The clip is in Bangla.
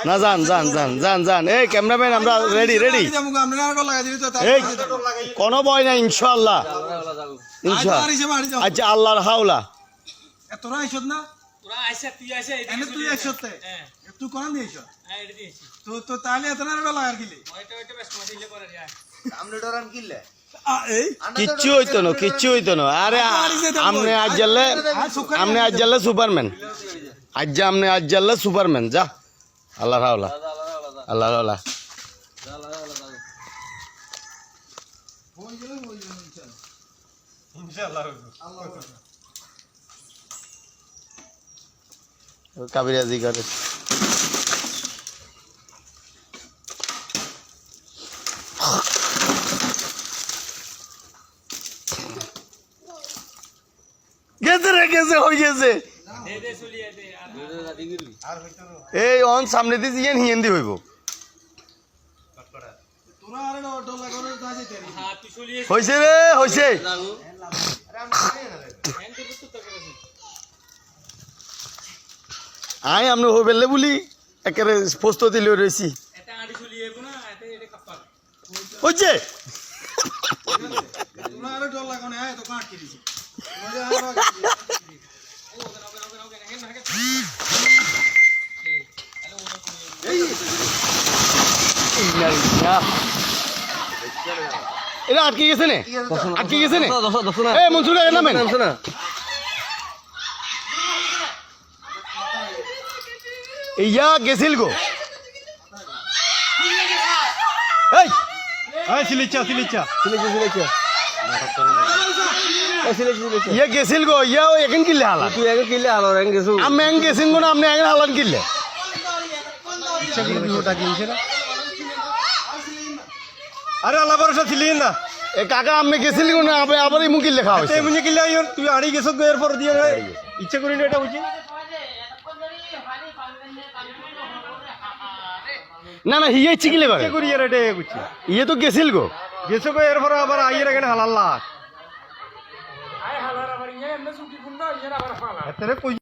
না যান যান যান যান যান এই ক্যামেরাম্যান আমরা রেডি রেডি এই কোনো ভয় নাই ইনশাআল্লাহ ইনশাআল্লাহ আচ্ছা আল্লাহর হাওলা তোরা আইছত না তোরা আইছা তুই আইছা এনে তুই আইছত হ্যাঁ তুই কোন দিয়েছ হ্যাঁ এটা দিয়েছি তো তো তাহলে এতনা বেলা আর কিলে ওইটা বেশ মজা দিলে করে যায় আমরা ডরান কিলে কিচ্ছু হইতো না আরে আমনে আজ জানলে সুপারম্যান আজ জানলে সুপারম্যান যা আল্লাহর হাওলা আল্লাহর হাওলা কাবিরাজি করে গেছে হয়ে গেছে এই অন সামনে দিয়ে ইয়ান হিন্দি হইব হইছে রে হইছে আই আপনি হইবেলে বলি একেবারে প্রস্তুতি লই রয়েছি হইছে এটা আটকে গেছে না আটকে গেছে না এই মনসুর নামেন ইয়া গেছিল গো এই এই সিলিচা ইয়া গেছিল গো ইয়া এখন কিলে হালা তুই এখন কিলে হালা এন গেছু আমি এন গেছিন গো না আপনি এখন হালান কিলে ইচ্ছা করে বিহটা কিনছে না আরে আল্লাহ ভরসা ছিলেন না এ কাকা আপনি গেছিলেন গো না আবার এই মুকিল লেখা হইছে এমনি কিলে আইন তুই আড়ি গেছ গো এরপর দিয়ে ইচ্ছা করি না এটা হইছে না না হিয়ে ইচ্ছে কিলে করে করি এর এটা হইছে ইয়ে তো গেছিল গো গেছো গো এরপর আবার আইয়ের এখানে হালাল্লা আই হালার আবার ইয়ে এমনি সুকি গুন্ডা ইয়ে আবার হালা এতরে